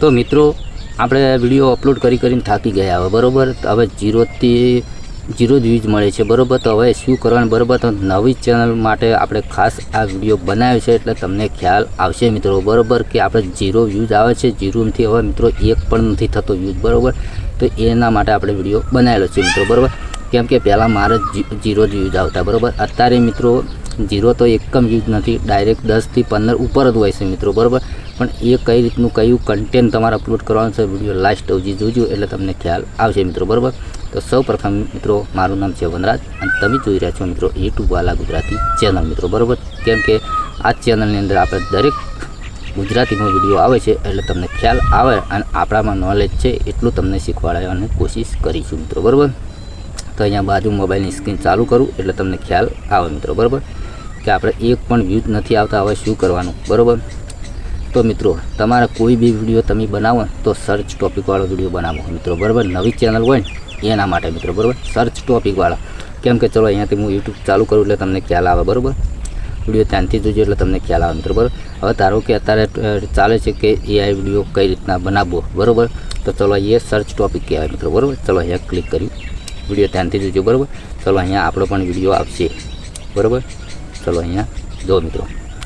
તો મિત્રો આપણે વિડીયો અપલોડ કરીને થાકી ગયા હવે બરાબર. હવે 0 થી 0 જ વ્યૂઝ મળે છે બરાબર. તો હવે શું કરવાનું બરાબર. તો નવી ચેનલ માટે આપણે ખાસ આ વિડીયો બનાવ્યો છે એટલે તમને ખ્યાલ આવશે મિત્રો બરાબર કે આપણે 0 વ્યૂઝ આવે છે. 0થી હવે મિત્રો 1 પણ નથી થતો વ્યૂઝ બરાબર. તો એના માટે આપણે વિડીયો બનાવેલો છે મિત્રો બરાબર. કેમ કે પહેલાં મારે 0 જ વ્યૂઝ આવતા બરાબર. અત્યારે મિત્રો 0 તો એકમ વ્યૂઝ નથી, ડાયરેક્ટ 10 થી 15 ઉપર જ હોય છે મિત્રો બરાબર. પણ એ કઈ રીતનું કયું કન્ટેન્ટ તમારે અપલોડ કરવાનું છે વિડીયો લાસ્ટ સુધી જોજો એટલે તમને ખ્યાલ આવશે મિત્રો બરાબર. તો સૌ પ્રથમ મિત્રો મારું નામ છે વનરાજ અને તમે જોઈ રહ્યા છો મિત્રો યુટ્યુબ વાલા ગુજરાતી ચેનલ મિત્રો બરાબર. કેમ કે આ ચેનલની અંદર આપણે દરેક ગુજરાતીમાં વિડીયો આવે છે એટલે તમને ખ્યાલ આવે અને આપણામાં નોલેજ છે એટલું તમને શીખવાડવાની કોશિશ કરીશું મિત્રો બરાબર. તો અહીંયા બાજુ મોબાઈલની સ્ક્રીન ચાલુ કરું એટલે તમને ખ્યાલ આવે મિત્રો બરાબર કે આપણે એક પણ વ્યૂઝ નથી આવતા. હવે શું કરવાનું બરાબર. તો મિત્રો તમારા કોઈ બી વિડીયો તમે બનાવો તો સર્ચ ટોપિકવાળો વિડીયો બનાવો મિત્રો બરાબર. નવી ચેનલ હોય ને એના માટે મિત્રો બરાબર. સર્ચ ટોપિકવાળા કેમ કે ચલો અહીંયાથી હું યુટ્યુબ ચાલુ કરું એટલે તમને ખ્યાલ આવે બરાબર. વિડીયો ત્યાંથી જોજો એટલે તમને ખ્યાલ આવે મિત્રો બરાબર. હવે ધારો કે અત્યારે ચાલે છે કે એઆઈ વિડીયો કઈ રીતના બનાવવો બરાબર. તો ચલો એ સર્ચ ટોપિક કહેવાય મિત્રો બરાબર. ચલો અહીંયા ક્લિક કર્યું, વિડીયો ત્યાંથી જોજો બરાબર. ચલો અહીંયા આપણો પણ વિડીયો આવશે બરાબર. ચલો અહીંયા જો મિત્રો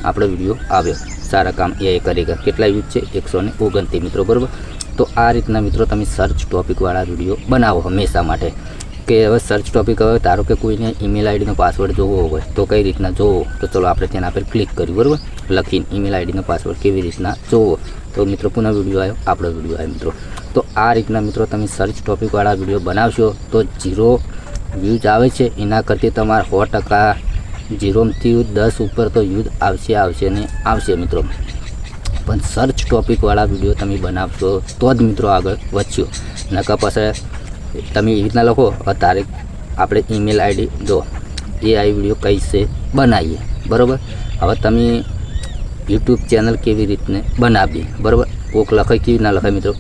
આપણો વિડીયો આવ્યો, સારા કામ એ કરેગા. કેટલા વ્યૂઝ છે? 129 મિત્રો બરાબર. તો આ રીતના મિત્રો તમે સર્ચ ટોપિકવાળા વિડીયો બનાવો હંમેશા માટે. કે હવે સર્ચ ટોપિક હવે ધારો કે કોઈને ઈમેલ આઈડીનો પાસવર્ડ જોવો હોય તો કઈ રીતના જોવો. તો ચલો આપણે તેના પર ક્લિક કર્યું બરાબર. લખીને ઈમેલ આઈડીનો પાસવર્ડ કેવી રીતના જોવો. તો મિત્રો પુનઃ વિડીયો આવ્યો, આપણો વિડીયો આવ્યો મિત્રો. તો આ રીતના મિત્રો તમે સર્ચ ટોપિકવાળા વિડીયો બનાવશો તો 0 વ્યૂઝ આવે છે એના કરતાં તમારે 100% 0થી 10 ઉપર તો વ્યૂઝ આવશે ને આવશે મિત્રો. પણ સર્ચ ટોપિકવાળા વિડીયો તમે બનાવશો તો જ મિત્રો આગળ વધશો. નકર પછી તમે એવી રીતના લખો તારીખ આપણે ઈમેલ આઈડી જો એ આ વિડીયો કઈ છે બનાવીએ બરાબર. હવે તમે યુટ્યુબ ચેનલ કેવી રીતને બનાવીએ બરાબર. કોક લખાય કેવી ના લખાય મિત્રો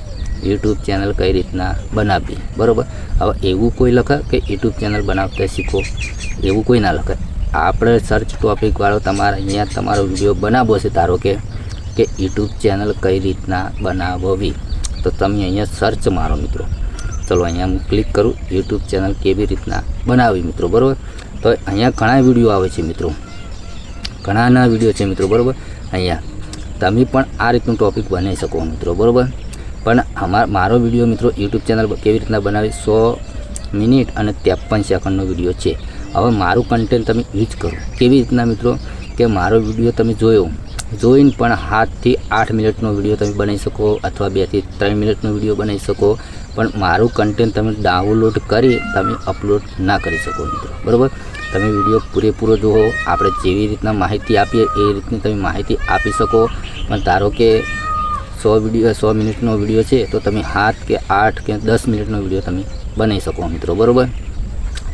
યુટ્યુબ ચેનલ કઈ રીતના બનાવીએ બરાબર. હવે એવું કોઈ લખે કે યુટ્યુબ ચેનલ બનાવતા શીખો એવું કોઈ ના લખે. આપણે સર્ચ ટોપિકવાળો તમારે અહીંયા તમારો વિડીયો બનાવવો છે. ધારો કે યુટ્યુબ ચેનલ કઈ રીતના બનાવવી તો તમે અહીંયા સર્ચ મારો મિત્રો. ચલો અહીંયા હું ક્લિક કરું યુટ્યુબ ચેનલ કેવી રીતના બનાવવી મિત્રો બરાબર. તો અહીંયા ઘણા વિડીયો આવે છે મિત્રો, ઘણાના વિડીયો છે મિત્રો બરાબર. અહીંયા તમે પણ આ રીતનું ટોપિક બનાવી શકો મિત્રો બરાબર. પણ મારો વિડીયો મિત્રો યુટ્યુબ ચેનલ કેવી રીતના બનાવી 100 મિનિટ અને 53 સેકન્ડનો વિડીયો છે. હવે મારું કન્ટેન્ટ તમે યુઝ કરો કેવી રીતના મિત્રો કે મારો વિડીયો તમે જોઈને પણ 7 થી 8 મિનિટનો વિડીયો તમે બનાવી શકો અથવા 2 થી 3 મિનિટનો વિડીયો બનાવી શકો. પણ મારું કન્ટેન્ટ તમે ડાઉનલોડ કરી તમે અપલોડ ના કરી શકો મિત્રો બરાબર. તમે વિડીયો પૂરેપૂરો જુઓ, આપણે જેવી રીતના માહિતી આપીએ એ રીતની તમે માહિતી આપી શકો. પણ ધારો કે 100 મિનિટનો વિડીયો છે તો તમે 7 કે 8 કે 10 મિનિટનો વિડીયો તમે બનાવી શકો મિત્રો બરાબર.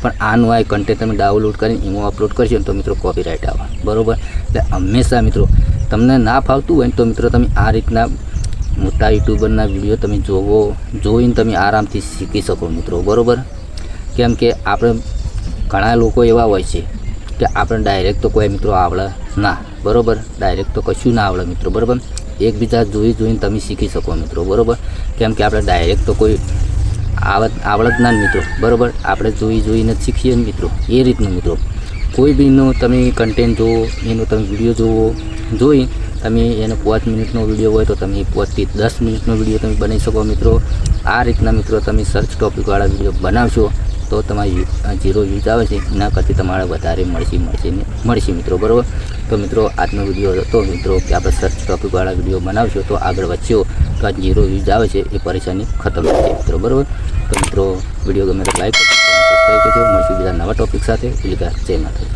પણ આનું આ કન્ટેન્ટ તમે ડાઉનલોડ કરીને એમાં અપલોડ કરશો તો મિત્રો કોપીરાઇટ આવે બરાબર. એટલે હંમેશા મિત્રો તમને ના ફાવતું હોય ને તો મિત્રો તમે આ રીતના મોટા યુટ્યુબરના વિડીયો તમે જોઈને તમે આરામથી શીખી શકો મિત્રો બરાબર. કેમ કે આપણે ઘણા લોકો એવા હોય છે કે આપણે ડાયરેક્ટ તો કોઈ મિત્રો આવડે ના બરાબર. ડાયરેક્ટ તો કશું ના આવડે મિત્રો બરાબર. એકબીજા જોઈને તમે શીખી શકો મિત્રો બરાબર. કેમ કે આપણે ડાયરેક્ટ તો કોઈ આવડત ના મિત્રો બરાબર. આપણે જોઈને શીખીએ મિત્રો એ રીતનું મિત્રો. કોઈ બીનો તમે કન્ટેન્ટ જુઓ, એનો તમે વિડીયો જોઈ તમે એને 5 મિનિટનો વિડીયો હોય તો તમે 5 થી 10 મિનિટનો વિડીયો તમે બનાવી શકો મિત્રો. આ રીતના મિત્રો તમે સર્ચ ટોપિકવાળા વિડીયો બનાવશો તો તમારી 0 વ્યૂઝ આવે છે એના કરતાં તમારે વધારે મળશે મિત્રો બરાબર. તો મિત્રો આજનો વિડીયો હતો મિત્રો કે આપણે સર્ચ ટોપિકવાળા વિડીયો બનાવશો તો આગળ વધશો તો આ 0 વ્યૂઝ આવે છે એ પરેશાની ખતમ થશે મિત્રો બરાબર. તો મિત્રો વિડીયો ગમે તો લાઈક કરજો, સબસ્ક્રાઈબ કરજો. મળશું બીજા નવા ટોપિક સાથે. જય માતા.